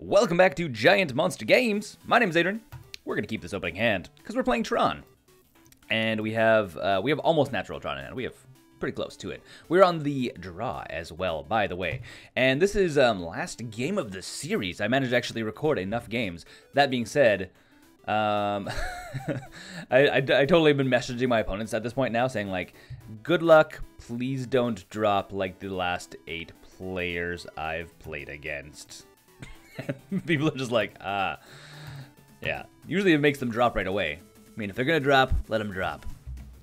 Welcome back to GiantMonsterGames. My name is Adrian. We're going to keep this opening hand because we're playing Tron. And we have almost natural Tron in hand. We have pretty close to it. We're on the draw as well, by the way. And this is last game of the series. I managed to actually record enough games. That being said, I totally have been messaging my opponents at this point now saying like, good luck, please don't drop like the last 8 players I've played against. People are just like, yeah. Usually it makes them drop right away. I mean, if they're going to drop, let them drop.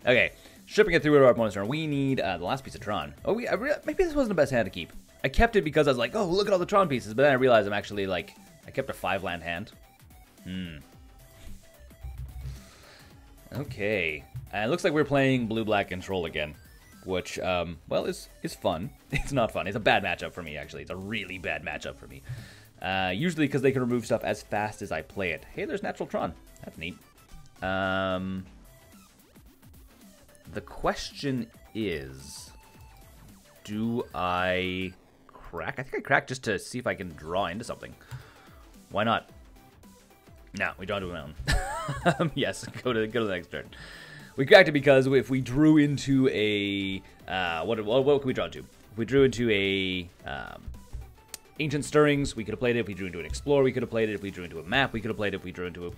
Okay, shipping it through to our opponent's turn. We need the last piece of Tron. Oh, maybe this wasn't the best hand to keep. I kept it because I was like, oh, look at all the Tron pieces. But then I realized I'm actually like, I kept a 5-land hand. Okay. It looks like we're playing blue-black control again. Which, well, is fun. It's not fun. It's a bad matchup for me, actually. It's a really bad matchup for me. Usually because they can remove stuff as fast as I play it. Hey, there's natural Tron. That's neat. The question is, do I crack? I think I crack just to see if I can draw into something. Why not? No, we draw into a mountain. Yes, go to the next turn. We cracked it because if we drew into a what can we draw into? If we drew into a Ancient Stirrings, we could have played it. If we drew into an Explorer, we could have played it. If we drew into a map, we could have played it. If we drew into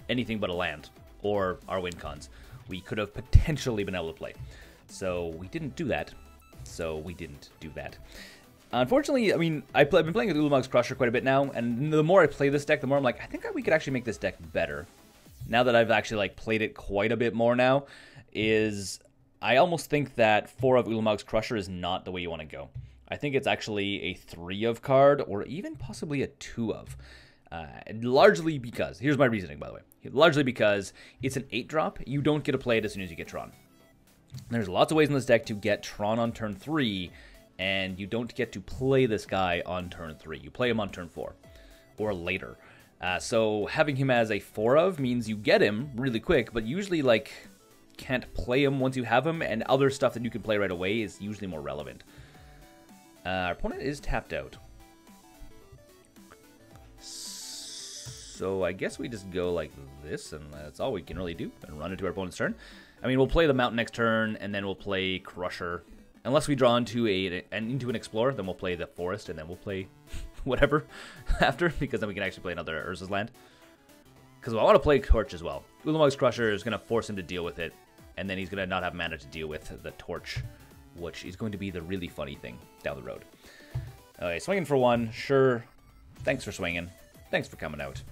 anything but a land or our win cons, we could have potentially been able to play. So we didn't do that. Unfortunately, I mean, I've been playing with Ulamog's Crusher quite a bit now, and the more I play this deck, the more I'm like, I think we could actually make this deck better. Now that I've actually like played it quite a bit more now, I almost think that 4 of Ulamog's Crusher is not the way you want to go. I think it's actually a 3 of card, or even possibly a 2 of. Largely because, here's my reasoning by the way, largely because it's an 8-drop, you don't get to play it as soon as you get Tron. There's lots of ways in this deck to get Tron on turn 3, and you don't get to play this guy on turn 3. You play him on turn 4, or later. So having him as a 4 of means you get him really quick, but usually like can't play him once you have him, and other stuff that you can play right away is usually more relevant. Our opponent is tapped out. So I guess we just go like this, and that's all we can really do, and run into our opponent's turn. I mean, we'll play the Mountain next turn, and then we'll play Crusher. Unless we draw into an Explorer, then we'll play the Forest, and then we'll play whatever after, because then we can actually play another Urza's land. Because I want to play Torch as well. Ulamog's Crusher is going to force him to deal with it, and then he's going to not have mana to deal with the Torch, which is going to be the really funny thing down the road. Okay, swinging for 1, sure. Thanks for swinging. Thanks for coming out.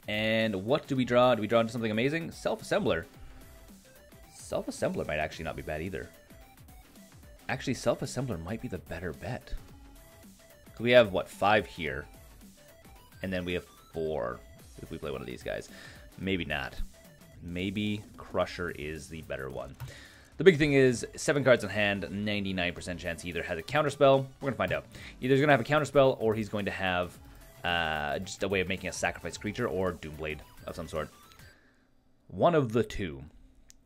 And what do we draw? Do we draw into something amazing? Self-Assembler. Self-Assembler might actually not be bad either. Actually, Self-Assembler might be the better bet. We have, what, 5 here. And then we have 4 if we play one of these guys. Maybe not. Maybe Crusher is the better one. The big thing is, 7 cards in hand, 99% chance he either has a counterspell. We're going to find out. Either he's going to have a counterspell, or he's going to have just a way of making a sacrifice creature, or Doomblade of some sort. One of the two.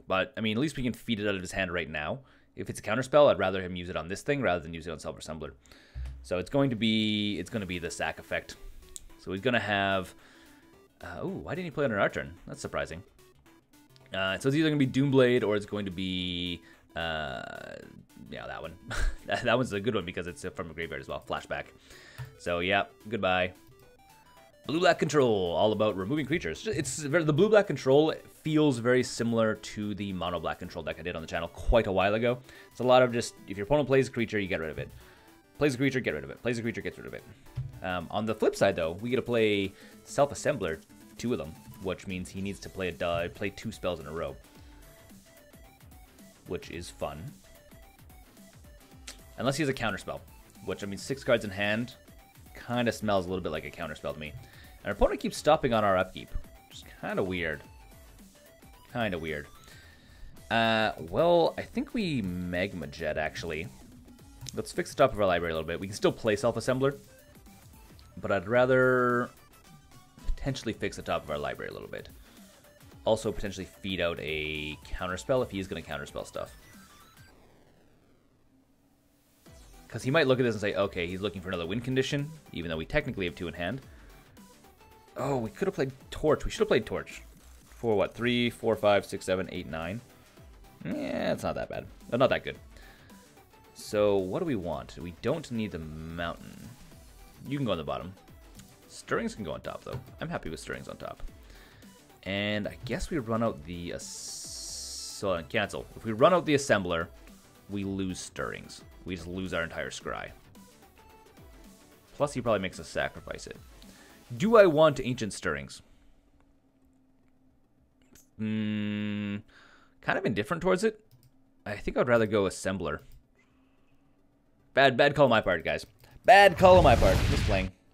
But, I mean, at least we can feed it out of his hand right now. If it's a counterspell, I'd rather him use it on this thing rather than use it on Self-Assembler. So it's going to be the sack effect. So he's going to have... ooh, why didn't he play it on our turn? That's surprising. So it's either going to be Doomblade or it's going to be... yeah, that one. That one's a good one because it's from a graveyard as well. Flashback. So, yeah, goodbye. Blue-black control, all about removing creatures. The blue-black control feels very similar to the mono-black control deck I did on the channel quite a while ago. It's a lot of just, if your opponent plays a creature, you get rid of it. Plays a creature, get rid of it. Plays a creature, gets rid of it. On the flip side, though, we get to play Self-Assembler, 2 of them, which means he needs to play 2 spells in a row, which is fun. Unless he has a counterspell, which, I mean, 6 cards in hand kind of smells a little bit like a counterspell to me. And our opponent keeps stopping on our upkeep, which is kind of weird. Well, I think we Magma Jet, actually. Let's fix the top of our library a little bit. We can still play Self-Assembler, but I'd rather potentially fix the top of our library a little bit. Also, potentially feed out a counterspell if he's going to counterspell stuff. Because he might look at this and say, okay, he's looking for another win condition, even though we technically have 2 in hand. Oh, we could have played Torch. We should have played Torch. For what? 3, 4, 5, 6, 7, 8, 9. Yeah, it's not that bad. Not that good. So, what do we want? We don't need the mountain. You can go on the bottom. Stirrings can go on top, though. I'm happy with Stirrings on top. And I guess we run out the... So, cancel. If we run out the Assembler, we lose Stirrings. We just lose our entire Scry. Plus, he probably makes us sacrifice it. Do I want Ancient Stirrings? Kind of indifferent towards it. I think I'd rather go Assembler. Bad call on my part, guys. Bad call on my part.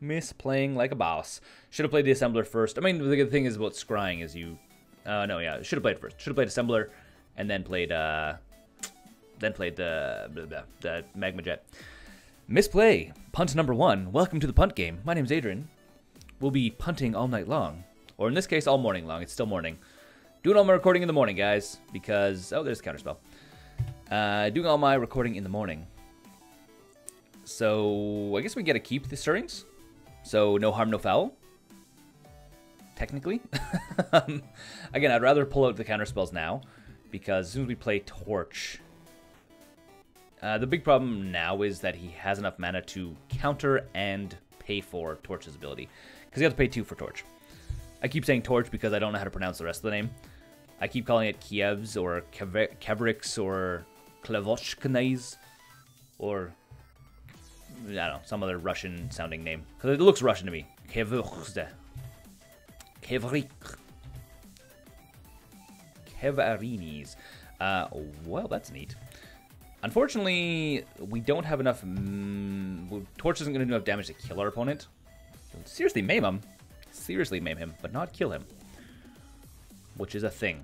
Misplaying like a boss. Should have played the Assembler first. I mean, the good thing is about scrying is you... no, yeah, should have played first. Should have played Assembler, and then played the Magma Jet. Misplay. Punt number 1. Welcome to the punt game. My name's Adrian. We'll be punting all night long. Or in this case, all morning long. It's still morning. Doing all my recording in the morning, guys. Because... Oh, there's a counterspell. Doing all my recording in the morning. So, I guess we get to keep the Stirrings. So, no harm, no foul. Technically. Again, I'd rather pull out the counterspells now. Because as soon as we play Torch... the big problem now is that he has enough mana to counter and pay for Torch's ability. Because you have to pay 2 for Torch. I keep saying Torch because I don't know how to pronounce the rest of the name. I keep calling it Kievs or Kevrix or Klevoshkanez or I don't know, some other Russian sounding name. Because it looks Russian to me. Kevrik. Kevarinis. Well, that's neat. Unfortunately, we don't have enough... Torch isn't going to do enough damage to kill our opponent. Seriously maim him. Seriously maim him, but not kill him. Which is a thing.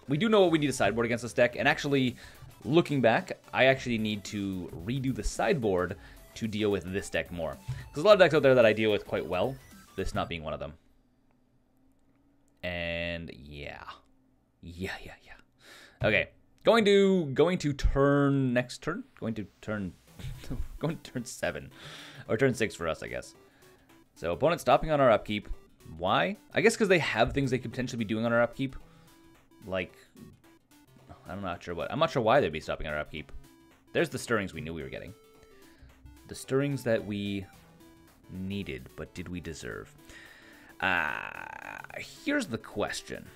We do know what we need to sideboard against this deck, and actually, looking back, I actually need to redo the sideboard to deal with this deck more. There's a lot of decks out there that I deal with quite well, this not being one of them. And yeah. Yeah. Okay. Going to turn next turn. Going to turn 7 or turn 6 for us, I guess. So opponent stopping on our upkeep. Why? I guess because they have things they could potentially be doing on our upkeep. Like, I'm not sure what. I'm not sure why they'd be stopping on our upkeep. There's the Stirrings we knew we were getting. The Stirrings that we needed, but did we deserve? Here's the question.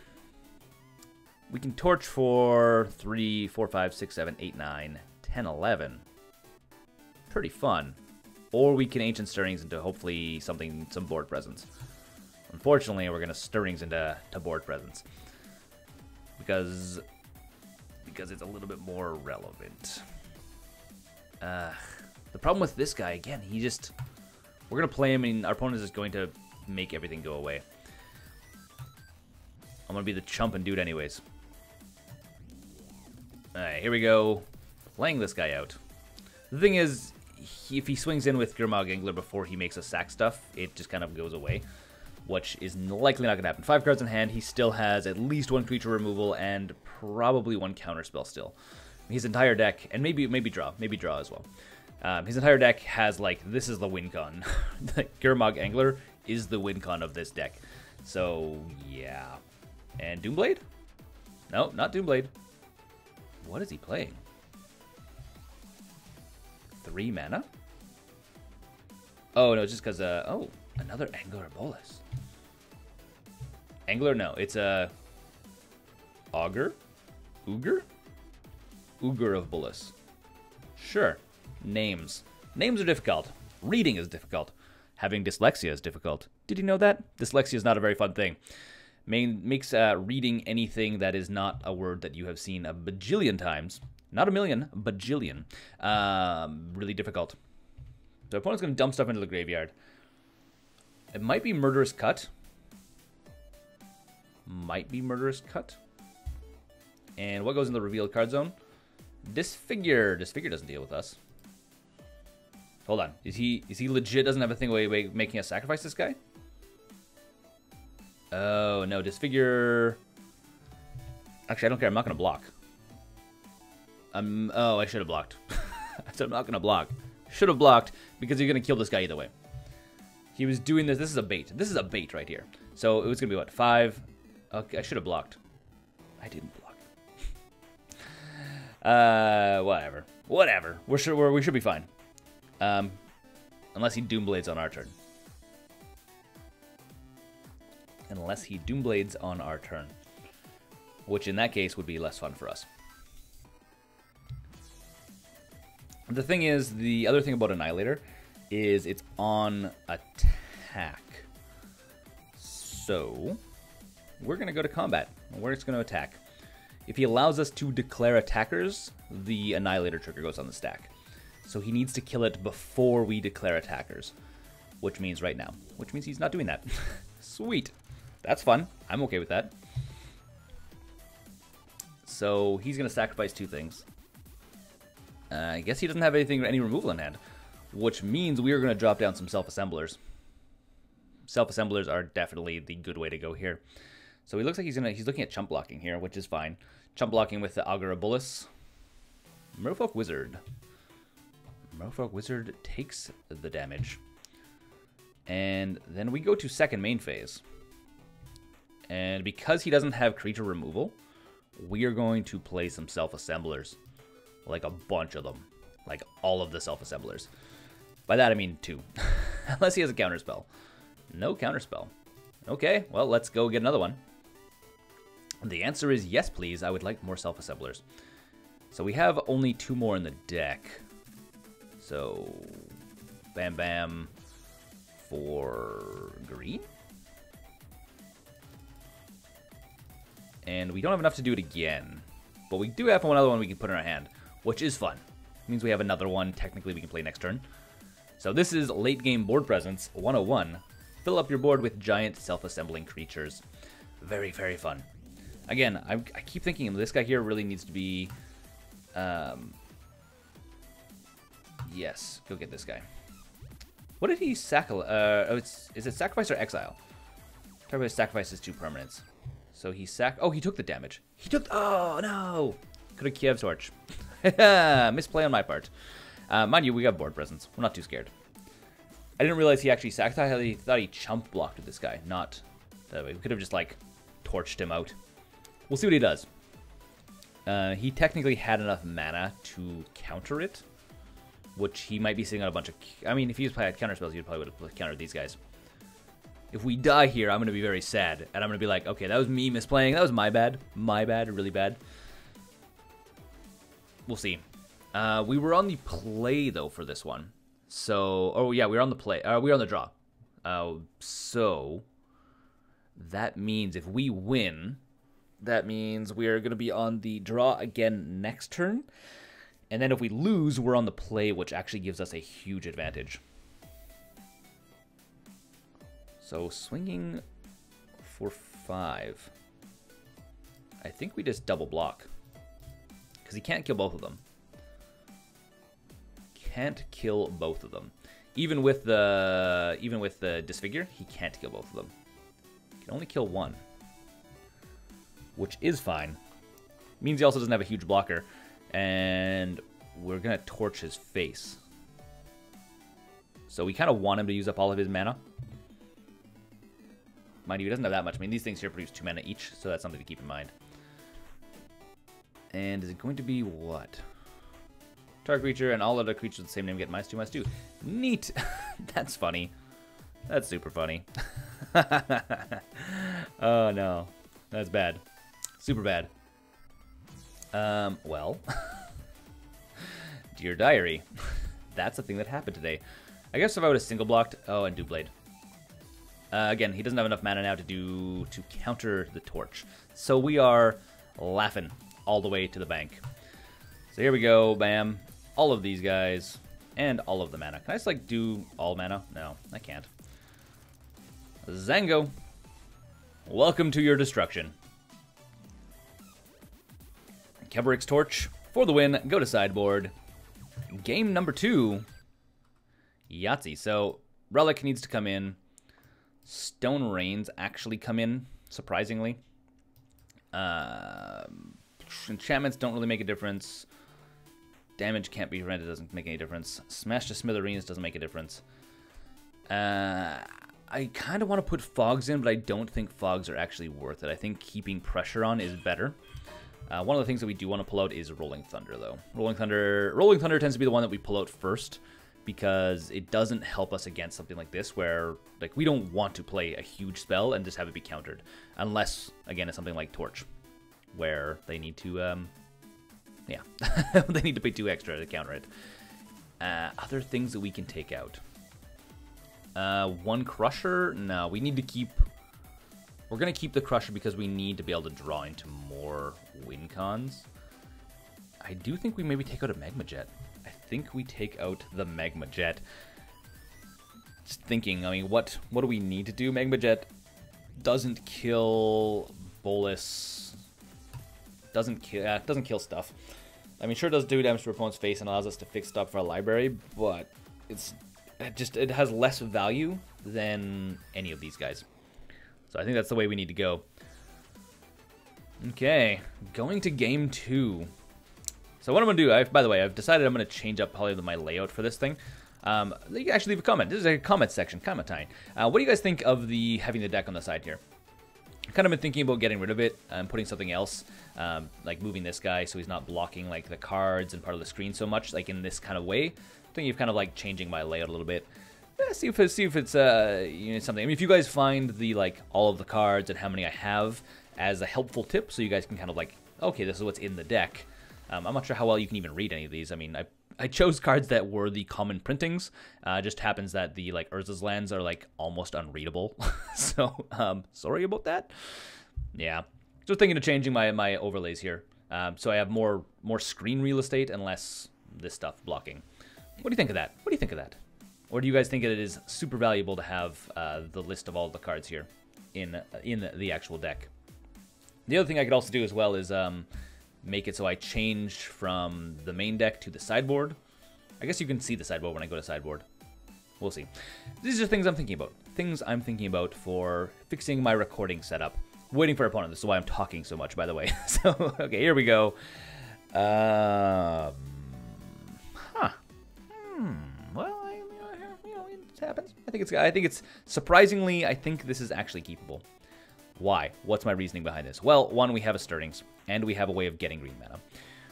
We can Torch for 3, 4, 5, 6, 7, 8, 9, 10, 11. Pretty fun. Or we can Ancient Stirrings into hopefully some board presence. Unfortunately, we're going to Stirrings into board presence. Because it's a little bit more relevant. The problem with this guy, again, we're going to play him and our opponent is going to make everything go away. I'm going to be the chumping dude anyways. Alright, here we go. Playing this guy out. The thing is, if he swings in with Gurmag Angler before he makes us sack stuff, it just kind of goes away. Which is likely not going to happen. 5 cards in hand, he still has at least 1 creature removal and probably 1 counterspell still. His entire deck, and maybe draw as well. His entire deck has, like, this is the win con. Gurmag Angler is the win con of this deck. So, yeah. And Doomblade? No, not Doomblade. What is he playing? 3 mana? Oh, no, it's just because, oh, another Angler Bolus. Angler? No, it's a Augur? Uger? Uger of Bolus. Sure. Names. Names are difficult. Reading is difficult. Having dyslexia is difficult. Did you know that? Dyslexia is not a very fun thing. Makes reading anything that is not a word that you have seen a bajillion times, not a million, bajillion, really difficult. The opponent's going to dump stuff into the graveyard. It might be Murderous Cut. Might be Murderous Cut. And what goes in the revealed card zone? Disfigure. Disfigure doesn't deal with us. Hold on. Is he legit doesn't have a thing way making us sacrifice this guy? Oh, no. Disfigure... Actually, I don't care. I'm not going to block. Oh, I should have blocked. So I'm not going to block. Should have blocked because you're going to kill this guy either way. He was doing this. This is a bait. This is a bait right here. So it was going to be what? 5. Okay, I should have blocked. I didn't block. Whatever. Whatever. We should be fine. Unless he Doomblades on our turn. Unless he Doomblades on our turn. Which in that case would be less fun for us. The thing is, the other thing about Annihilator is it's on attack. So, we're going to go to combat. We're just going to attack. If he allows us to declare attackers, the Annihilator trigger goes on the stack. So he needs to kill it before we declare attackers. Which means right now. Which means he's not doing that. Sweet. That's fun. I'm okay with that. So he's going to sacrifice 2 things. I guess he doesn't have any removal in hand. Which means we are going to drop down some self-assemblers. Self-assemblers are definitely the good way to go here. So he looks like he's looking at chump blocking here, which is fine. Chump blocking with the Aggro. Merfolk Wizard. Merfolk Wizard takes the damage. And then we go to second main phase. And because he doesn't have creature removal, we are going to play some self-assemblers. Like a bunch of them. Like all of the self-assemblers. By that I mean 2. Unless he has a counterspell. No counterspell. Okay, well, let's go get another one. The answer is yes, please. I would like more self-assemblers. So we have only 2 more in the deck. So, bam bam for green. And we don't have enough to do it again. But we do have another one we can put in our hand, which is fun. It means we have another one technically we can play next turn. So this is late game board presence 101. Fill up your board with giant self-assembling creatures. Very, very fun. Again, I keep thinking this guy here really needs to be... yes, go get this guy. What did he is it sacrifice or exile? Target sacrifices 2 permanents. So he he took the damage. He took... Oh, no! Could have Kiev Torch. Misplay on my part. Mind you, we got board presence. We're not too scared. I didn't realize he actually sacked. I thought he chump blocked with this guy. Not that way. We could have just, like, torched him out. We'll see what he does. He technically had enough mana to counter it. Which he might be sitting on a bunch of... I mean, if he was playing counter spells, he probably would have countered these guys. If we die here, I'm going to be very sad. And I'm going to be like, okay, that was me misplaying. That was my bad. My bad. Really bad. We'll see. We were on the play, though, for this one. So... Oh, yeah, we were on the play. We were on the draw. So... That means if we win... That means we are going to be on the draw again next turn. And then if we lose, we're on the play, which actually gives us a huge advantage. So swinging for 5. I think we just double block. Because he can't kill both of them. Can't kill both of them. Even with the disfigure, he can't kill both of them. He can only kill one. Which is fine. Means he also doesn't have a huge blocker. And we're going to torch his face. So we kind of want him to use up all of his mana. Mind you, he doesn't have that much. I mean, these things here produce 2 mana each, so that's something to keep in mind. And is it going to be what? Target creature and all other creatures with the same name get -2/-2. Neat! That's funny. That's super funny. Oh, no. That's bad. Super bad. Well. Dear Diary. That's a thing that happened today. I guess if I would have single blocked... Oh, and Doublade. Again, he doesn't have enough mana now to counter the torch. So we are laughing all the way to the bank. So here we go, bam. All of these guys, and all of the mana. Can I just, like, do all mana? No, I can't. Zango. Welcome to your destruction. Keberic's Torch for the win. Go to sideboard. Game number 2. Yahtzee. So, Relic needs to come in. Stone Rains actually come in, surprisingly. Enchantments don't really make a difference. Damage can't be prevented, doesn't make any difference. Smash to smithereens doesn't make a difference. I kind of want to put fogs in, but I don't think fogs are actually worth it. I think keeping pressure on is better. One of the things that we do want to pull out is Rolling Thunder, though. Rolling Thunder tends to be the one that we pull out first because it doesn't help us against something like this where, like, we don't want to play a huge spell and just have it be countered. Unless, again, it's something like Torch, where they need to, yeah, they need to pay 2 extra to counter it. Other things that we can take out. 1 Crusher? No, we need to keep... We're going to keep the Crusher because we need to be able to draw into more win cons. I do think we maybe take out a Magma Jet. I think we take out the Magma Jet. Just thinking, I mean, what do we need to do? Magma Jet doesn't kill Bolus. Doesn't kill stuff. I mean, sure, it does do damage to our opponent's face and allows us to fix stuff for our library, but it has less value than any of these guys. So I think that's the way we need to go. Okay, going to game 2. So what I'm going to do, by the way, I've decided I'm going to change up probably my layout for this thing. You can actually leave a comment. This is a comment section, comment time. What do you guys think of having the deck on the side here? I've kind of been thinking about getting rid of it and putting something else, like moving this guy so he's not blocking like the cards and part of the screen so much, like in this kind of way. I think you've kind of like changing my layout a little bit. Yeah, see if it's you know, something. I mean, if you guys find the like all of the cards and how many I have as a helpful tip, so you guys can kind of like, okay, this is what's in the deck. I'm not sure how well you can even read any of these. I mean, I chose cards that were the common printings. Just happens that the like Urza's lands are like almost unreadable. So sorry about that. Yeah, just thinking of changing my overlays here, so I have more screen real estate and less this stuff blocking. What do you think of that? What do you think of that? Or do you guys think it is super valuable to have the list of all the cards here in the actual deck? The other thing I could also do as well is make it so I change from the main deck to the sideboard. I guess you can see the sideboard when I go to sideboard. We'll see. These are things I'm thinking about. Things I'm thinking about for fixing my recording setup. Waiting for opponent. This is why I'm talking so much, by the way. So, okay, here we go. Well, you know, it happens. I think it's surprisingly, I think this is actually keepable. Why? What's my reasoning behind this? Well, one, we have a Stirrings, and we have a way of getting green mana.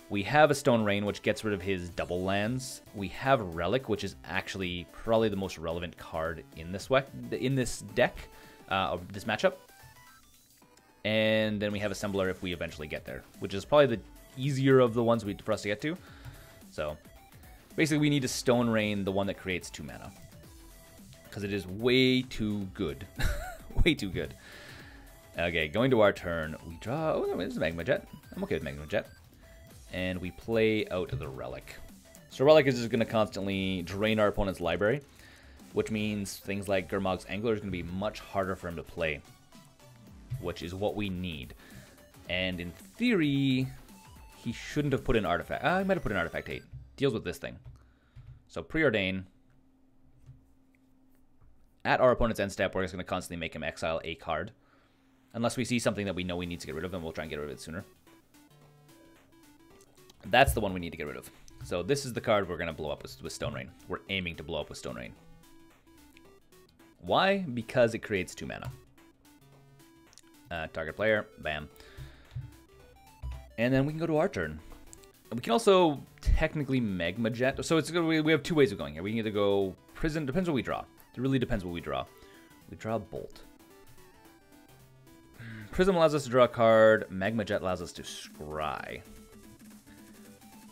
We have a Stone Rain, which gets rid of his double lands. We have Relic, which is actually probably the most relevant card in this deck, of this matchup. And then we have Assembler if we eventually get there, which is probably the easier of the ones for us to get to. So basically, we need to Stone Rain the one that creates 2 mana, because it is way too good. Way too good. Okay, going to our turn, we draw... Oh, no, it's a Magma Jet. I'm okay with Magma Jet. And we play out the Relic. So Relic is just going to constantly drain our opponent's library, which means things like Gurmag's Angler is going to be much harder for him to play, which is what we need. And in theory, he shouldn't have put in Artifact. He might have put in Artifact 8. Deals with this thing. So Preordain. At our opponent's end step, we're just going to constantly make him exile a card. Unless we see something that we know we need to get rid of, and we'll try and get rid of it sooner. That's the one we need to get rid of. So this is the card we're going to blow up with Stone Rain. We're aiming to blow up with Stone Rain. Why? Because it creates 2 mana. Target player, bam. And then we can go to our turn. We can also technically Magma Jet. So we have 2 ways of going here. We can either go Prison, depends what we draw. It really depends what we draw. We draw Bolt. Prism allows us to draw a card. Magma Jet allows us to scry.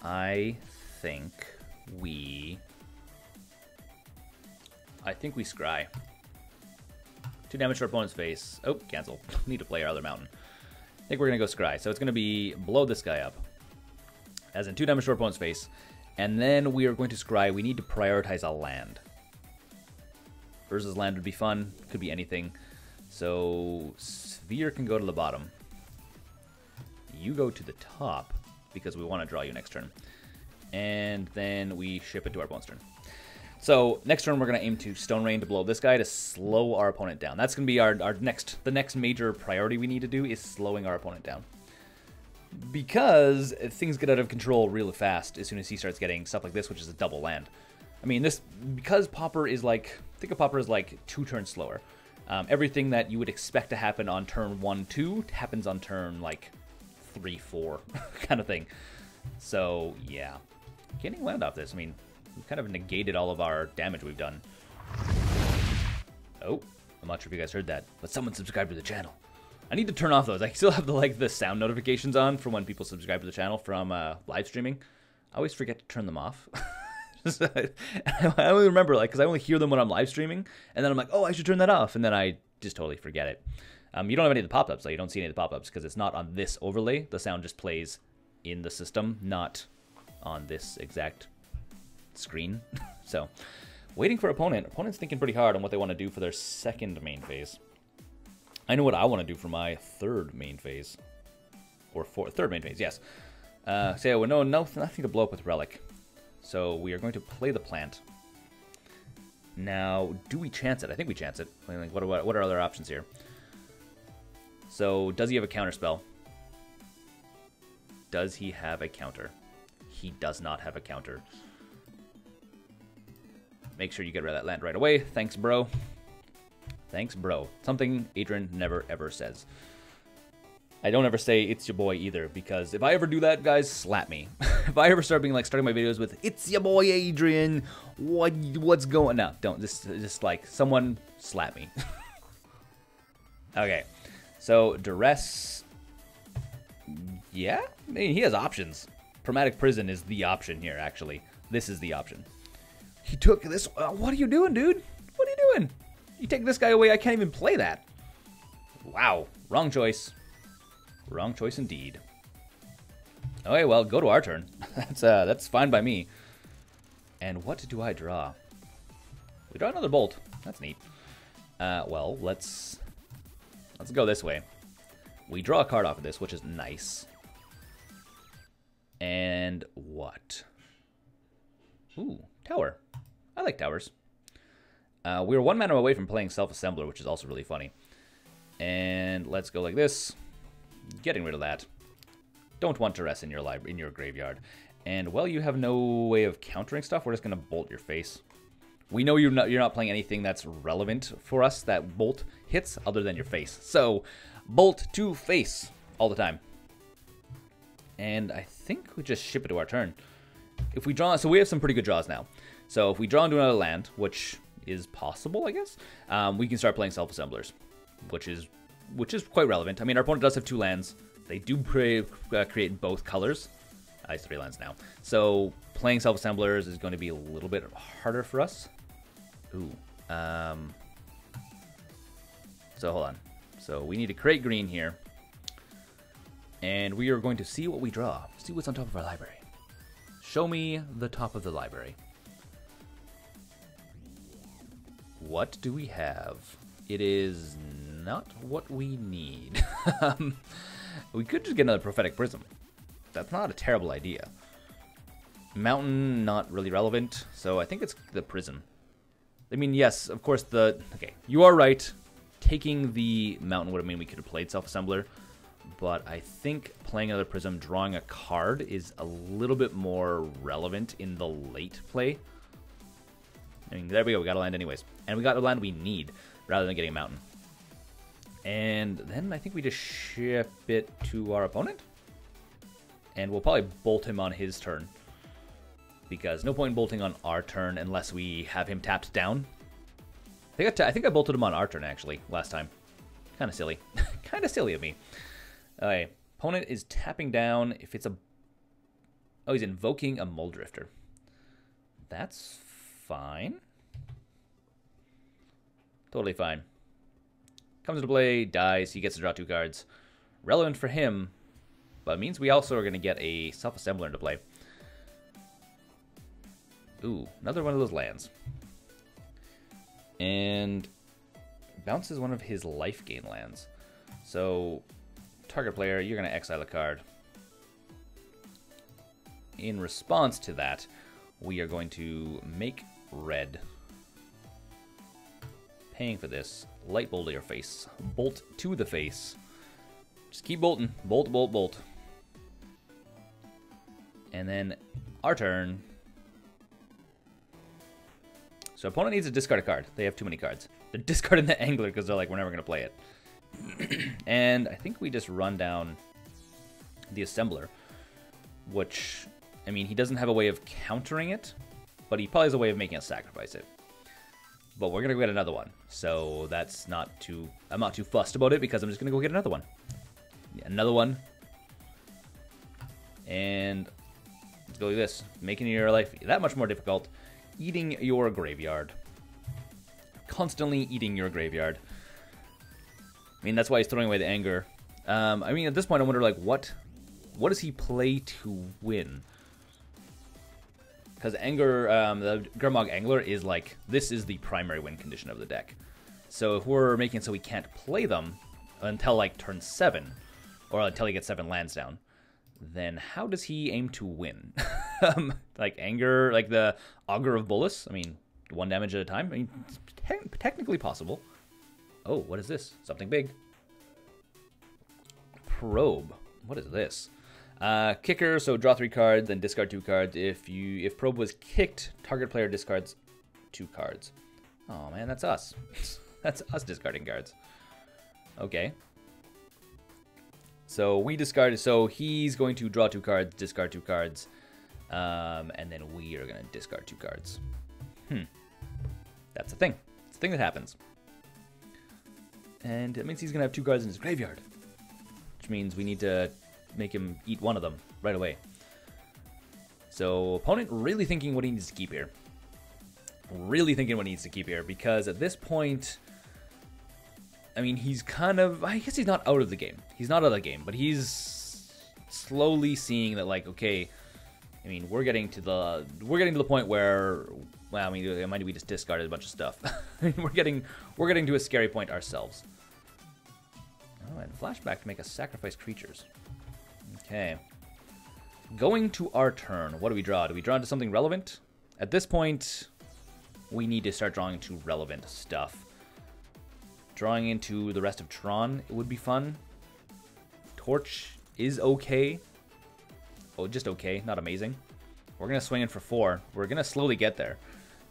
I think we scry. 2 damage to our opponent's face. Oh, cancel. Need to play our other mountain. I think we're going to go scry. So it's going to be blow this guy up. As in 2 damage to our opponent's face. And then we are going to scry. We need to prioritize a land. Urza's land would be fun. Could be anything. So Sphere can go to the bottom. You go to the top because we want to draw you next turn. And then we ship it to our opponent's turn. So next turn we're going to aim to Stone Rain to blow this guy to slow our opponent down. That's going to be the next major priority we need to do is slowing our opponent down. because things get out of control really fast as soon as he starts getting stuff like this, which is a double land. I mean, this, because Pauper is like, think of Pauper as like 2 turns slower. Everything that you would expect to happen on turn 1, 2 happens on turn like 3, 4 kind of thing. So yeah, getting land off this. I mean, we've kind of negated all of our damage we've done. Oh, I'm not sure if you guys heard that, but someone subscribed to the channel. I need to turn off those. I still have the sound notifications on from when people subscribe to the channel from live streaming. I always forget to turn them off. I only remember, like, because I only hear them when I'm live streaming, and then I'm like, oh, I should turn that off, and then I just totally forget it. You don't have any of the pop-ups, though. You don't see any of the pop-ups because it's not on this overlay. The sound just plays in the system, not on this exact screen. So, waiting for opponent. Opponent's thinking pretty hard on what they want to do for their second main phase. I know what I want to do for my third main phase. Or third main phase, yes. So yeah, nothing to blow up with Relic. So we are going to play the plant. Now, do we chance it? I think we chance it. Like, what are other options here? So, does he have a counter spell? Does he have a counter? He does not have a counter. Make sure you get rid of that land right away. Thanks, bro. Thanks, bro. Something Adrian never, ever says. I don't ever say, it's your boy, either, because if I ever do that, guys, slap me. If I ever start being like, starting my videos with, it's your boy, Adrian, what's going on? No, don't. Just like, someone slap me. Okay. So, Duress. Yeah? I mean, he has options. Chromatic Prison is the option here, actually. This is the option. He took this. What are you doing, dude? What are you doing? You take this guy away, I can't even play that. Wow. Wrong choice. Wrong choice indeed. Okay, well, go to our turn. That's fine by me. And what do I draw? We draw another bolt. That's neat. Well, let's go this way. We draw a card off of this, which is nice. And what? Ooh, tower. I like towers. We were 1 mana away from playing Self-Assembler, which is also really funny. And let's go like this. Getting rid of that. Don't want Duress in your graveyard. And well, you have no way of countering stuff. We're just gonna bolt your face. We know you're not playing anything that's relevant for us that bolt hits other than your face. So bolt to face all the time. And I think we just ship it to our turn. If we draw, so we have some pretty good draws now. So if we draw into another land, which is possible, I guess, we can start playing Self-Assemblers, which is quite relevant. I mean, our opponent does have 2 lands. They do create both colors. I have 3 lands now. So playing Self-Assemblers is going to be a little bit harder for us. Ooh. So hold on. So we need to create green here. And we are going to see what we draw. See what's on top of our library. Show me the top of the library. What do we have? It is not what we need. We could just get another Prophetic Prism. That's not a terrible idea. Mountain, not really relevant, so I think it's the Prism. I mean, yes, of course, okay, you are right. Taking the Mountain would have mean we could have played Self-Assembler, but I think playing another Prism, drawing a card, is a little bit more relevant in the late play. I mean, there we go, we got a land anyways. And we got the land we need, rather than getting a Mountain. And then I think we just ship it to our opponent. And we'll probably bolt him on his turn. Because no point in bolting on our turn unless we have him tapped down. I think I bolted him on our turn, actually, last time. Kind of silly. Kind of silly of me. Okay, opponent is tapping down if it's a... Oh, he's invoking a Muldrifter. That's fine. Totally fine. Comes into play, dies, he gets to draw 2 cards. Relevant for him, but means we also are going to get a Self-Assembler into play. Ooh, another one of those lands. And bounces one of his life gain lands. So, target player, you're going to exile a card. In response to that, we are going to make red. Paying for this. Light bolt to your face. Bolt to the face. Just keep bolting. Bolt, bolt, bolt. And then our turn. So opponent needs to discard a card. They have too many cards. They're discarding the Angler because they're like, we're never going to play it. And I think we just run down the Assembler, which, I mean, he doesn't have a way of countering it, but he probably has a way of making us sacrifice it. But we're going to go get another one. So that's not too, I'm not too fussed about it because I'm just going to go get another one. Yeah, another one. And let's go like this. Making your life that much more difficult. Eating your graveyard. Constantly eating your graveyard. I mean, that's why he's throwing away the anger. I mean, at this point, I wonder, like, what does he play to win? Because anger, the Gurmag Angler is like, this is the primary win condition of the deck. So if we're making it so we can't play them until, like, turn 7, or until he gets 7 lands down, then how does he aim to win? Like anger, like the Augur of Bolas? I mean, 1 damage at a time? I mean, it's technically possible. Oh, what is this? Something big. Probe. What is this? Kicker, so draw 3 cards, then discard 2 cards. If Probe was kicked, target player discards 2 cards. Oh man, that's us. That's us discarding cards. Okay. So we discarded, so he's going to draw 2 cards, discard 2 cards, and then we are going to discard 2 cards. That's a thing. It's a thing that happens. And it means he's going to have 2 cards in his graveyard, which means we need to make him eat one of them right away. So opponent really thinking what he needs to keep here. Really thinking what he needs to keep here, because at this point, I mean, he's kind of, I guess he's not out of the game. He's not out of the game, but he's slowly seeing that, like, okay, I mean, we're getting to the point where, well, I mean, we just discarded a bunch of stuff. we're getting to a scary point ourselves. Oh, and flashback to make us sacrifice creatures. Okay. Going to our turn, what do we draw? Do we draw into something relevant? At this point, we need to start drawing into relevant stuff. Drawing into the rest of Tron, it would be fun. Torch is okay. Oh, just okay, not amazing. We're going to swing in for 4. We're going to slowly get there.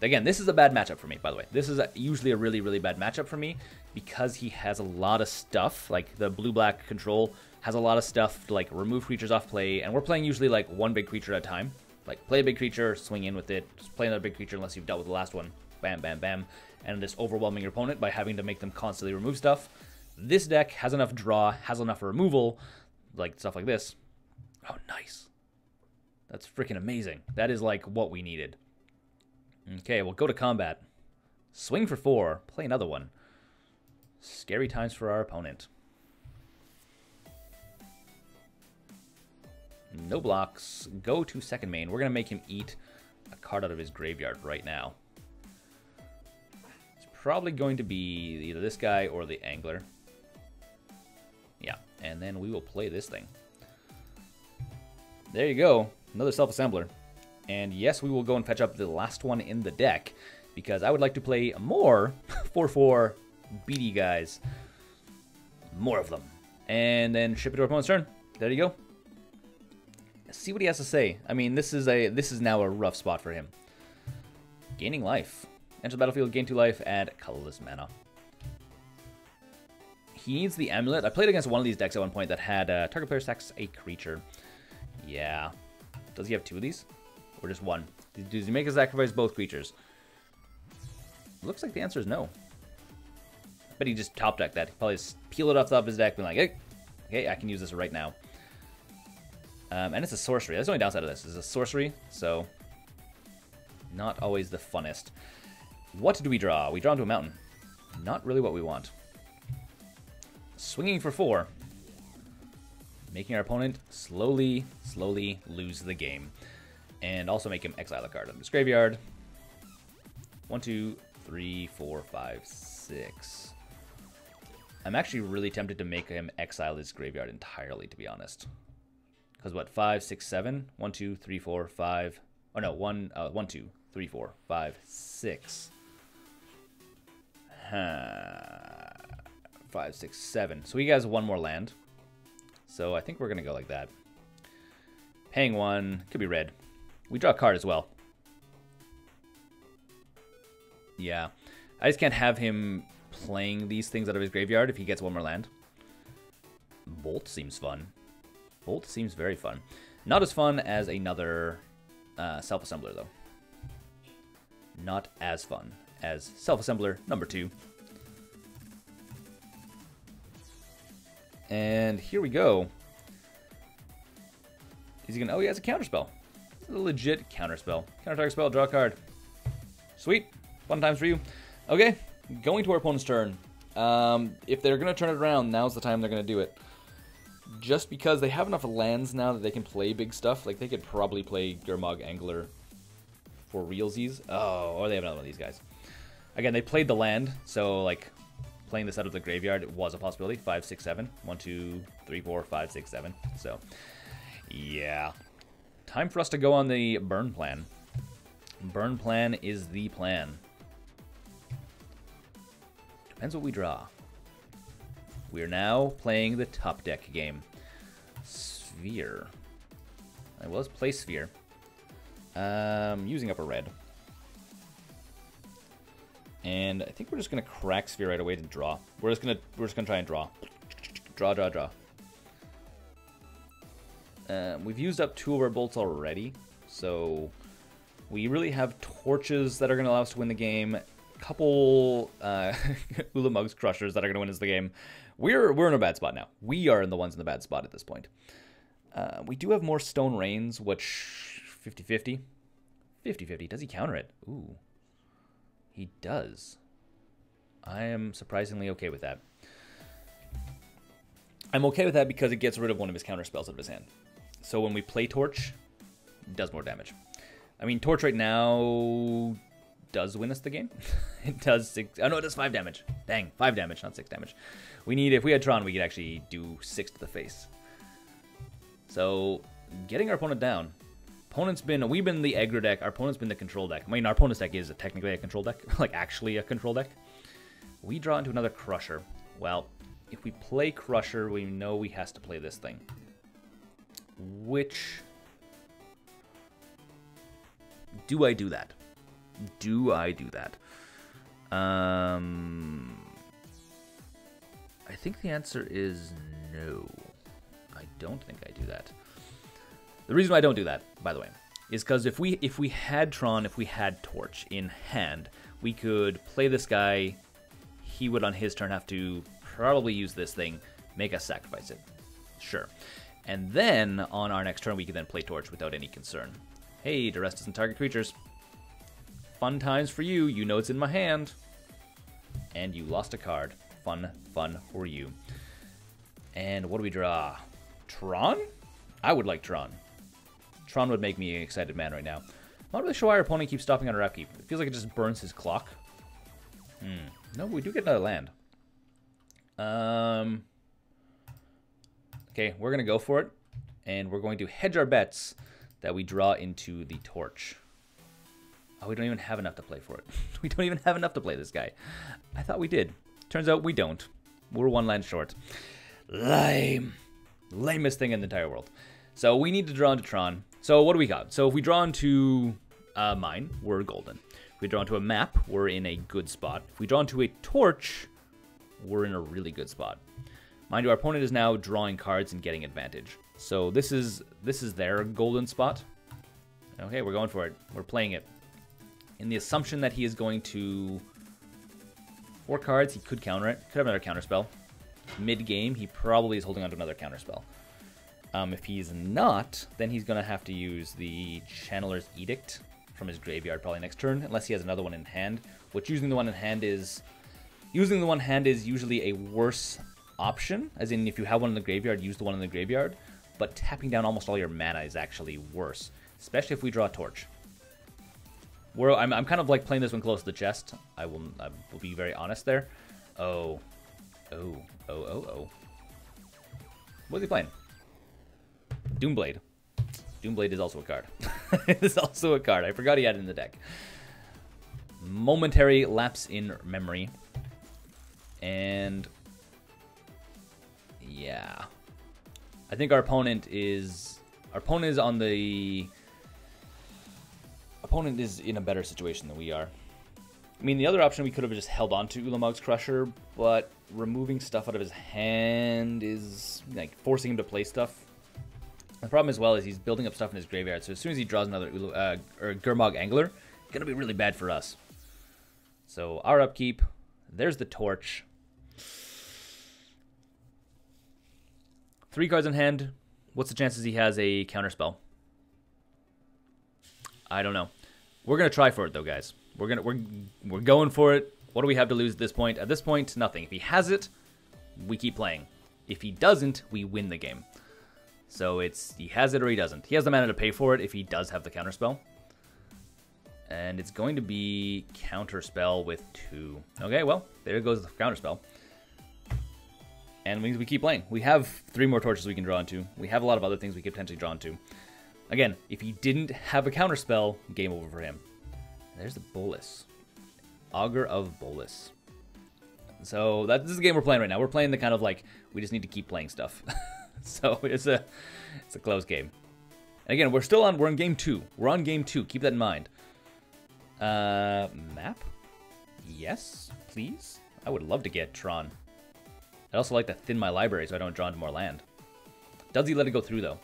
Again, this is a bad matchup for me, by the way. This is usually a really, really bad matchup for me because he has a lot of stuff. Like, the blue-black control has a lot of stuff to, like, remove creatures off play. And we're playing usually, like, 1 big creature at a time. Like, play a big creature, swing in with it. Just play another big creature unless you've dealt with the last one. Bam, bam, bam. And just overwhelming your opponent by having to make them constantly remove stuff. This deck has enough draw, has enough removal, like stuff like this. Oh, nice. That's freaking amazing. That is like what we needed. Okay, we'll go to combat. Swing for 4, play another one. Scary times for our opponent. No blocks. Go to second main. We're going to make him eat a card out of his graveyard right now. Probably going to be either this guy or the Angler. Yeah, and then we will play this thing. There you go, another self-assembler. And yes, we will go and fetch up the last one in the deck, because I would like to play more 4/4 BD guys. More of them. And then ship it to our opponent's turn. There you go. See what he has to say. I mean, this is now a rough spot for him. Gaining life. Enter the battlefield, gain 2 life, add colorless mana. He needs the amulet. I played against one of these decks at one point that had target player sacks a creature. Yeah. Does he have 2 of these? Or just 1? Does he make a sacrifice both creatures? Looks like the answer is no. But he just top decked that. He probably just peel it off the top of his deck, being like, hey, okay, I can use this right now. And it's a sorcery. That's the only downside of this. It's a sorcery, so not always the funnest. What do we draw? We draw into a mountain. Not really what we want. Swinging for 4. Making our opponent slowly lose the game. And also make him exile a card out of his graveyard. 1, 2, 3, 4, 5, 6. I'm actually really tempted to make him exile his graveyard entirely, to be honest. Because what, 5, 6, 7? 1, 2, 3, 4, 5. Oh no, 1, 2, 3, 4, 5, 6. 5, 6, 7. So he has 1 more land. So I think we're going to go like that. Paying 1. Could be red. We draw a card as well. Yeah. I just can't have him playing these things out of his graveyard if he gets 1 more land. Bolt seems fun. Bolt seems very fun. Not as fun as another self-assembler, though. Not as fun as self-assembler number 2. And here we go. Is he gonna... Oh, he has a counterspell. It's a legit counterspell. Counter-target spell, draw a card. Sweet. Fun times for you. Okay, going to our opponent's turn. If they're gonna turn it around, now's the time they're gonna do it. Just because they have enough lands now that they can play big stuff. Like, they could probably play Gurmag Angler for realsies. Oh, or they have another one of these guys. Again, they played the land, so, like, playing this out of the graveyard, it was a possibility. 5, 6, 7. 1, 2, 3, 4, 5, 6, 7. So, yeah. Time for us to go on the burn plan. Burn plan is the plan. Depends what we draw. We are now playing the top deck game. Sphere. I was play Sphere. Using up a red. And I think we're just gonna crack Sphere right away to draw. We're just gonna try and draw. Draw, draw, draw. We've used up 2 of our bolts already, so we really have torches that are gonna allow us to win the game. Couple Ulamug's Crushers that are going to win us the game. We're in a bad spot now. We are the ones in the bad spot at this point. We do have more Stone Rains, which 50-50. 50-50. Does he counter it? Ooh. He does. I am surprisingly okay with that. I'm okay with that because it gets rid of one of his counter spells out of his hand. So when we play Torch, it does more damage. I mean, Torch right now does win us the game. It does 6... Oh, no, it does 5 damage. Dang, 5 damage, not 6 damage. We need... If we had Tron, we could actually do 6 to the face. So, getting our opponent down. Opponent's been... We've been the aggro deck. Our opponent's been the control deck. I mean, our opponent's deck is technically a control deck. Like, actually a control deck. We draw into another Crusher. Well, if we play Crusher, we know he has to play this thing. Which... Do I do that? Do I do that? I think the answer is no. I don't think I do that. The reason why I don't do that, by the way, is because if we had Tron, if we had Torch in hand, we could play this guy. He would on his turn have to probably use this thing, make us sacrifice it. Sure. And then on our next turn, we can then play Torch without any concern. Hey, duress doesn't target creatures. Fun times for you. You know it's in my hand. And you lost a card. Fun, fun for you. And what do we draw? Tron? I would like Tron. Tron would make me an excited man right now. I'm not really sure why our opponent keeps stopping on our upkeep. It feels like it just burns his clock. No, we do get another land. Okay, we're going to go for it. And we're going to hedge our bets that we draw into the Torch. Oh, we don't even have enough to play for it. We don't even have enough to play this guy. I thought we did. Turns out we don't. We're 1 land short. Lame. Lamest thing in the entire world. So we need to draw into Tron. So what do we got? So if we draw into mine, we're golden. If we draw into a map, we're in a good spot. If we draw into a Torch, we're in a really good spot. Mind you, our opponent is now drawing cards and getting advantage. So this is their golden spot. Okay, we're going for it. We're playing it. In the assumption that he is going to 4 cards, he could counter it. Could have another counter spell. Mid-game, he probably is holding on to another counter spell. If he's not, then he's going to have to use the Channeler's Edict from his graveyard probably next turn, unless he has another one in hand. Which using the one in hand is usually a worse option, as in if you have one in the graveyard, use the one in the graveyard. But tapping down almost all your mana is actually worse, especially if we draw a Torch. I'm kind of like playing this one close to the chest. I will be very honest there. Oh. What is he playing? Doomblade. Doomblade is also a card. It is also a card. I forgot he had it in the deck. Momentary lapse in memory. And yeah. I think our opponent is Our opponent is on the... Opponent is in a better situation than we are. I mean, the other option, we could have just held on to Ulamog's Crusher, but removing stuff out of his hand is like forcing him to play stuff. The problem as well is he's building up stuff in his graveyard, so as soon as he draws another Gurmag Angler, it's going to be really bad for us. So our upkeep, there's the Torch. 3 cards in hand. What's the chances he has a counterspell? I don't know. We're going to try for it though, guys. We're going for it. What do we have to lose at this point? At this point, nothing. If he has it, we keep playing. If he doesn't, we win the game. So it's he has it or he doesn't. He has the mana to pay for it if he does have the counterspell. And it's going to be counterspell with 2. Okay, well, there goes the counterspell. And we keep playing. We have 3 more torches we can draw into. We have a lot of other things we could potentially draw into. Again, if he didn't have a counterspell, game over for him. There's the Bolus. Augur of Bolus. So this is the game we're playing right now. We're playing the kind of like, we just need to keep playing stuff. So it's a close game. And again, we're in game 2. We're on game 2. Keep that in mind. Map? Yes, please. I would love to get Tron. I'd also like to thin my library so I don't draw into more land. Does he let it go through though?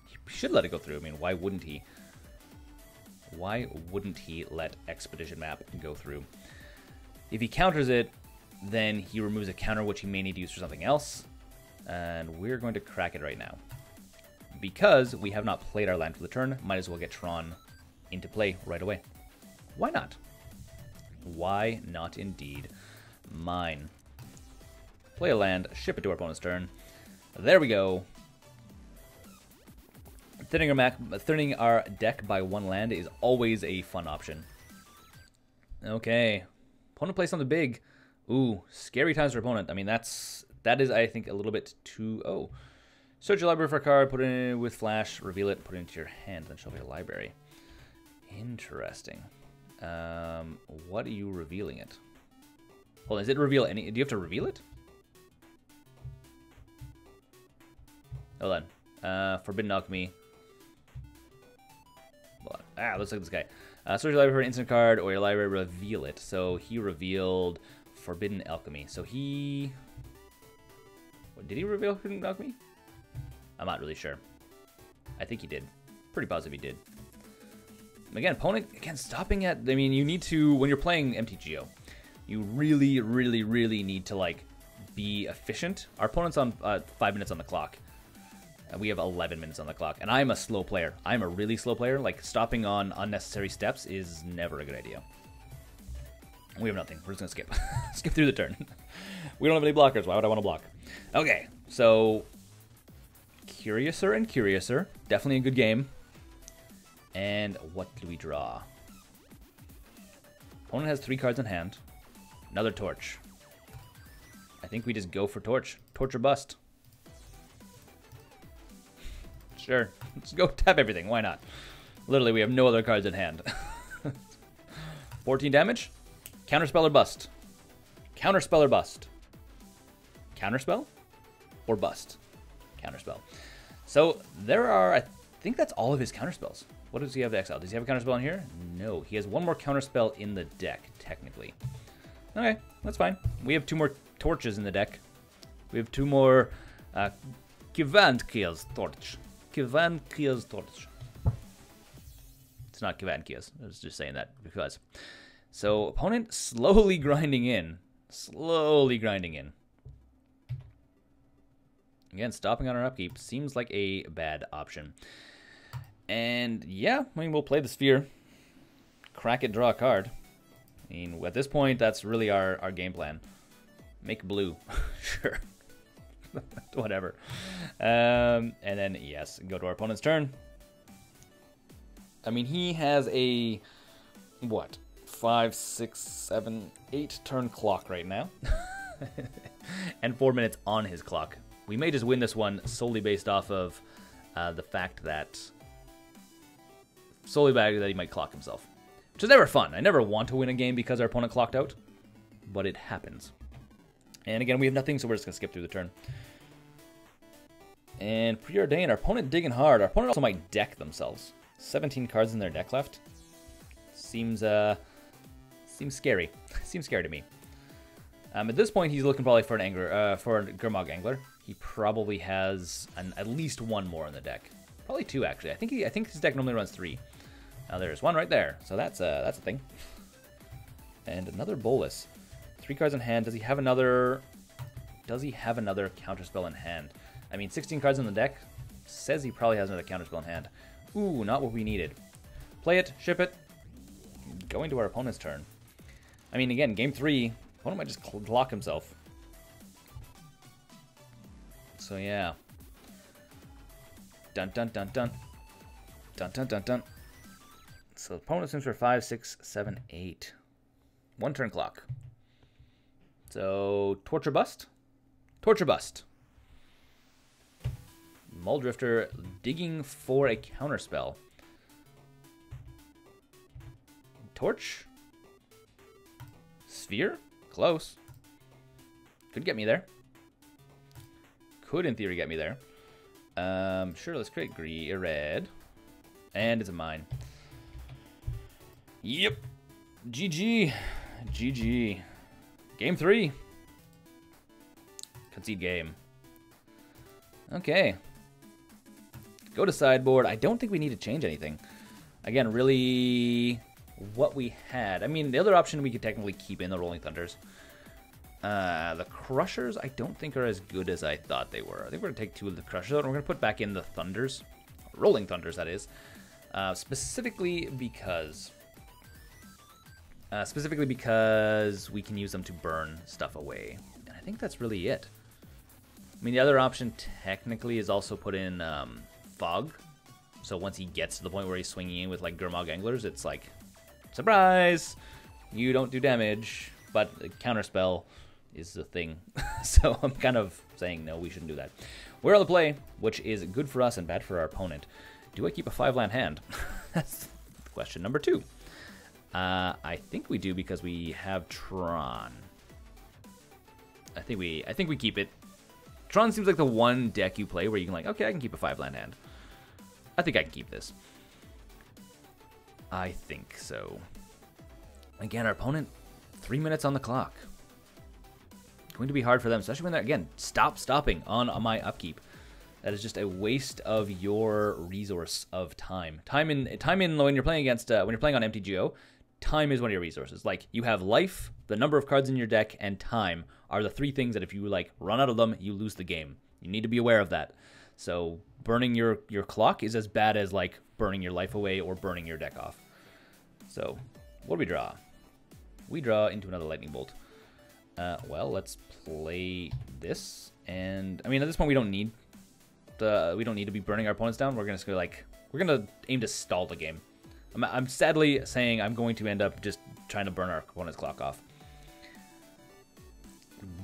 He should let it go through. I mean, why wouldn't he? Why wouldn't he let Expedition Map go through? If he counters it, then he removes a counter which he may need to use for something else. And we're going to crack it right now. Because we have not played our land for the turn, might as well get Tron into play right away. Why not? Why not indeed? Mine. Play a land, ship it to our opponent's turn. There we go. Thinning our deck by 1 land is always a fun option. Okay. Opponent plays something big. Ooh, scary times for opponent. I mean, that is, I think, a little bit too... Oh. Search your library for a card, put it in with flash, reveal it, put it into your hand, then shuffle your library. Interesting. What are you revealing it? Hold on, is it reveal any... Do you have to reveal it? Hold on. Forbidden Alchemy. Hold on. Ah, looks like this guy. Search your library for an instant card, or your library, reveal it. So he revealed Forbidden Alchemy. So he... What, did he reveal Forbidden Alchemy? I'm not really sure. I think he did. Pretty positive he did. Again, opponent, again, stopping at... I mean, you need to... When you're playing MTGO, you really, really, really need to, like, be efficient. Our opponent's on 5 minutes on the clock. We have 11 minutes on the clock. And I'm a slow player. I'm a really slow player. Like, stopping on unnecessary steps is never a good idea. We have nothing. We're just going to skip. Skip through the turn. We don't have any blockers. Why would I want to block? Okay, so... Curiouser and Curiouser. Definitely a good game. And what do we draw? Opponent has 3 cards in hand. Another Torch. I think we just go for Torch. Torch or bust. Sure. Let's go tap everything. Why not? Literally, we have no other cards in hand. 14 damage. Counterspell or bust? Counterspell or bust? Counterspell or bust? Counterspell. So there are, I think that's all of his counterspells. What does he have to exile? Does he have a counterspell in here? No. He has 1 more counterspell in the deck, technically. Okay, that's fine. We have 2 more torches in the deck. We have 2 more Kivankia's torch. Kivankia's torch. It's not Kivankia's. I was just saying that because. So opponent slowly grinding in. Slowly grinding in. Again, stopping on our upkeep seems like a bad option. And yeah, I mean, we'll play the Sphere. Crack it, draw a card. I mean, at this point, that's really our game plan. Make blue. Sure. Whatever. And then, yes, go to our opponent's turn. I mean, he has a, what, 5, 6, 7, 8 turn clock right now. And 4 minutes on his clock. We may just win this one solely based off of the fact that... Solely by that he might clock himself. Which is never fun. I never want to win a game because our opponent clocked out. But it happens. And again, we have nothing, so we're just going to skip through the turn. And Preordain, our opponent digging hard. Our opponent also might deck themselves. 17 cards in their deck left. Seems scary. Seems scary to me. At this point, he's looking probably for an for a Gurmag Angler. He probably has at least one more in the deck. Probably two, actually. I think his deck normally runs 3. Now there's one right there, so that's a thing. And another Bolus. 3 cards in hand. Does he have another counterspell in hand? I mean, 16 cards in the deck says he probably has another counterspell in hand. Ooh, not what we needed. Play it, ship it. Going to our opponent's turn. I mean, again, game 3, opponent might just lock himself. So yeah. Dun dun dun dun. Dun dun dun dun. So the opponent swings for 5, 6, 7, 8. 1 turn clock. So Torture Bust. Torture Bust. Muldrifter digging for a counterspell. Torch? Sphere? Close. Could get me there. Could, in theory, get me there. Sure, let's create red. And it's a mine. Yep. GG. GG. Game 3. Concede game. Okay. Go to sideboard. I don't think we need to change anything. Again, really what we had. I mean, the other option we could technically keep in the Rolling Thunders. The Crushers I don't think are as good as I thought they were. I think we're going to take 2 of the Crushers out and we're going to put back in the Thunders. Rolling Thunders, that is. Specifically because we can use them to burn stuff away. And I think that's really it. I mean, the other option technically is also put in Fog. So once he gets to the point where he's swinging in with like Gurmag Anglers, it's like, surprise! You don't do damage, but Counterspell is the thing. So I'm kind of saying, no, we shouldn't do that. We're on the play, which is good for us and bad for our opponent. Do I keep a 5-land hand? That's question number 2. I think we do because we have Tron. I think we keep it. Tron seems like the one deck you play where you can like, okay, I can keep a 5-land hand. I think I can keep this. I think so. Again, our opponent, 3 minutes on the clock. Going to be hard for them, especially when they're, again, stopping on my upkeep. That is just a waste of your resource of time. Time in when you're playing against when you're playing on MTGO, time is one of your resources. Like, you have life, the number of cards in your deck, and time are the 3 things that if you like run out of them, you lose the game. You need to be aware of that. So burning your clock is as bad as like burning your life away or burning your deck off. So what do we draw? We draw into another lightning bolt. Well, let's play this. And I mean, at this point, we don't need to be burning our opponents down. We're gonna aim to stall the game. I'm sadly saying I'm going to end up just trying to burn our opponent's clock off.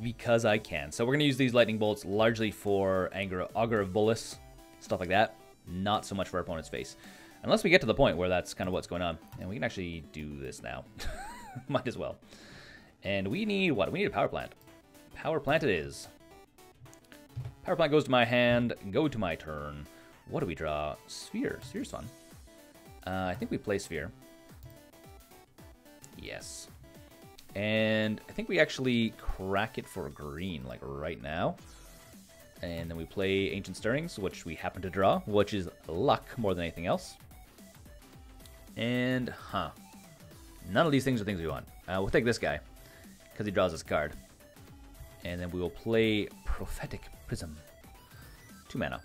Because I can. So we're going to use these lightning bolts largely for Augur of Bolus, stuff like that. Not so much for our opponent's face. Unless we get to the point where that's kind of what's going on. And we can actually do this now. Might as well. And we need what? We need a power plant. Power plant it is. Power plant goes to my hand. Go to my turn. What do we draw? Sphere. Sphere's fun. I think we play Sphere. Yes. And I think we actually crack it for green, like right now. And then we play Ancient Stirrings, which we happen to draw, which is luck more than anything else. And, none of these things are things we want. We'll take this guy, because he draws us a card. And then we will play Prophetic Prism. 2 mana.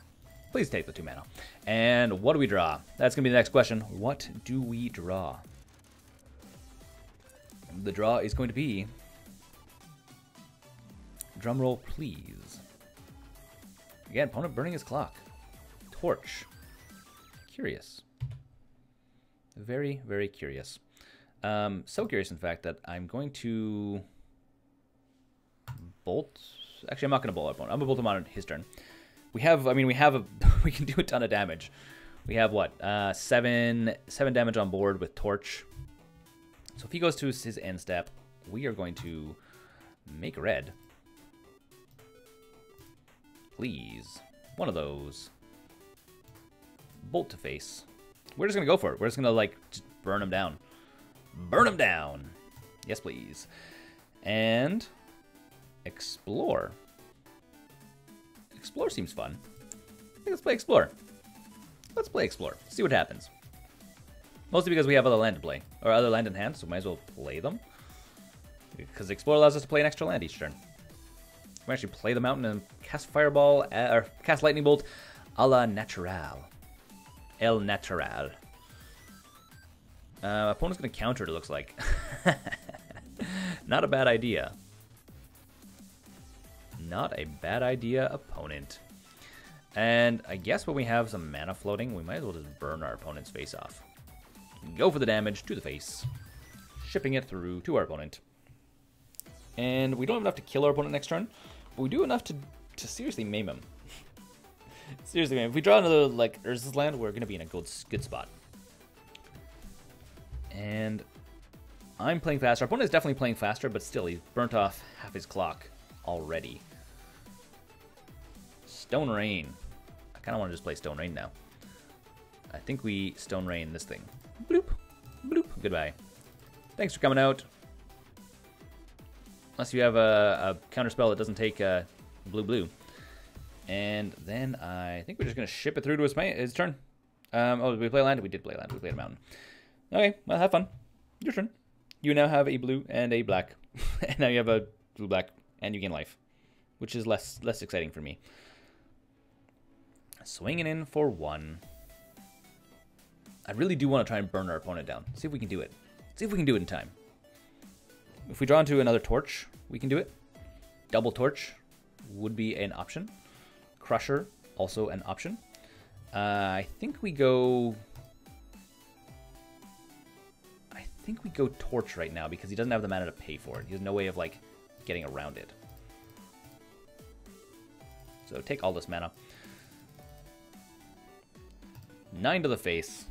Please take the 2 mana. And what do we draw? That's going to be the next question. What do we draw? The draw is going to be... Drumroll, please. Again, opponent burning his clock. Torch. Curious. Very, very curious. So curious, in fact, that I'm going to... Bolt... Actually, I'm not going to bolt our opponent. I'm going to bolt him on his turn. We can do a ton of damage. We have, what? 7 damage on board with Torch. So if he goes to his end step, we are going to make red. Please. One of those. Bolt to face. We're just going to go for it. We're just going to, like, just burn him down. Burn him down. Yes, please. And explore. Explore seems fun. I think let's play explore. Let's play explore. See what happens. Mostly because we have other land to play. Or other land in hand, so we might as well play them. Because explore allows us to play an extra land each turn. We can actually play the mountain and cast fireball, or cast lightning bolt a la natural. El natural. Opponent's going to counter it, looks like. Not a bad idea. Not a bad idea, opponent. And I guess when we have some mana floating, we might as well just burn our opponent's face off. Go for the damage to the face. Shipping it through to our opponent. And we don't have enough to kill our opponent next turn, but we do enough to seriously maim him. Seriously, man. If we draw another, like, Urza's land, we're going to be in a good spot. And I'm playing faster. Our opponent is definitely playing faster, but still, he's burnt off half his clock already. Stone Rain. I kind of want to just play Stone Rain now. I think we Stone Rain this thing. Bloop. Bloop. Goodbye. Thanks for coming out. Unless you have a counterspell that doesn't take blue. And then I think we're just going to ship it through to his turn. Oh, did we play land? We did play land. We played a mountain. Okay, well, have fun. Your turn. You now have a blue and a black. And now you have a blue-black, and you gain life. Which is less exciting for me. Swinging in for 1. I really do want to try and burn our opponent down. See if we can do it. See if we can do it in time. If we draw into another torch, we can do it. Double torch would be an option. Crusher, also an option. I think we go torch right now because he doesn't have the mana to pay for it. He has no way of, like, getting around it. So take all this mana. 9 to the face.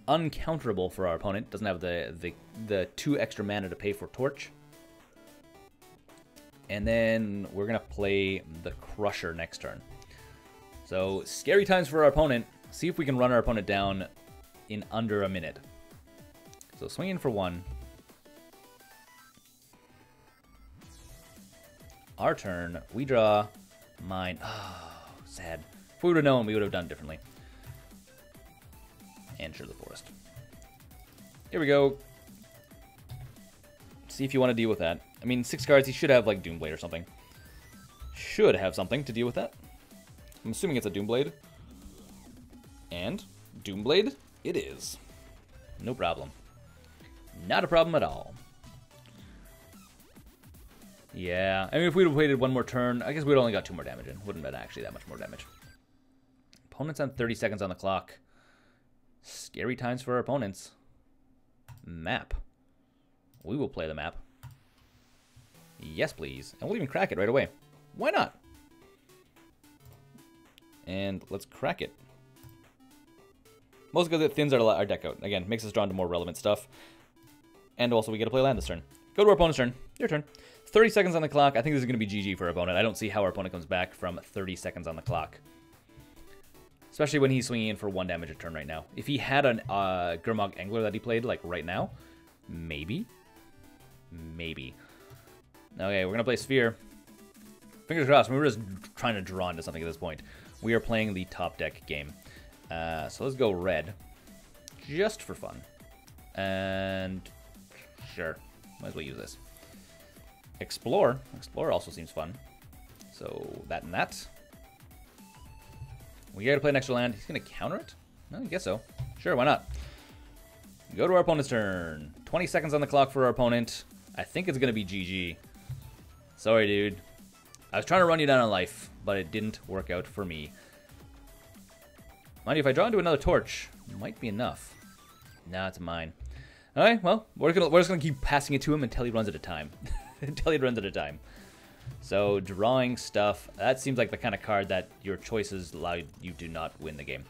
Uncounterable for our opponent. Doesn't have the 2 extra mana to pay for torch. And then we're going to play the Crusher next turn. So, scary times for our opponent. See if we can run our opponent down in under a minute. So, swing in for 1. Our turn. We draw mine. Oh, sad. If we would have known, we would have done differently. And Sure the Forest. Here we go. See if you want to deal with that. I mean, 6 cards, he should have, like, Doomblade or something. Should have something to deal with that. I'm assuming it's a Doomblade. And Doomblade it is. No problem. Not a problem at all. Yeah, I mean, if we'd have waited one more turn, I guess we'd only got 2 more damage in. Wouldn't have been actually that much more damage. Opponents on 30 seconds on the clock. Scary times for our opponents. Map. We will play the map. Yes, please. And we'll even crack it right away. Why not? And let's crack it. Mostly because it thins our deck out. Again, makes us drawn to more relevant stuff. And also we get to play land this turn. Go to our opponent's turn. Your turn. 30 seconds on the clock. I think this is going to be GG for our opponent. I don't see how our opponent comes back from 30 seconds on the clock. Especially when he's swinging in for 1 damage a turn right now. If he had an Gurmag Angler that he played, like, right now, maybe. Maybe. Okay, we're going to play Sphere. Fingers crossed. We were just trying to draw into something at this point. We are playing the top deck game. So let's go red. Just for fun. And sure. Might as well use this. Explore. Explore also seems fun. So that and that. We gotta play an extra land. He's gonna counter it? No, I guess so. Sure, why not? Go to our opponent's turn. 20 seconds on the clock for our opponent. I think it's gonna be GG. Sorry, dude. I was trying to run you down on life, but it didn't work out for me. Mind you, if I draw into another torch, it might be enough. Nah, it's mine. Alright, well, we're just gonna keep passing it to him until he runs out of time. Until he runs out of time. So, drawing stuff. That seems like the kind of card that your choices allow you to not win the game.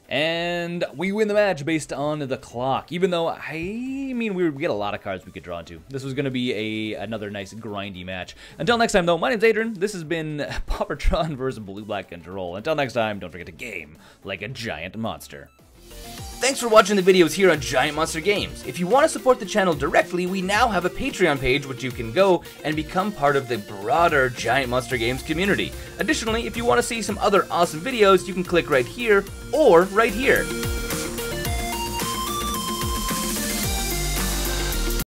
And we win the match based on the clock, even though, I mean, we get a lot of cards we could draw into. This was going to be another nice grindy match. Until next time, though, my name's Adrian. This has been Pauper TRON versus Blue-Black Control. Until next time, don't forget to game like a giant monster. Thanks for watching the videos here on GiantMonsterGames. If you want to support the channel directly, we now have a Patreon page which you can go and become part of the broader GiantMonsterGames community. Additionally, if you want to see some other awesome videos, you can click right here or right here.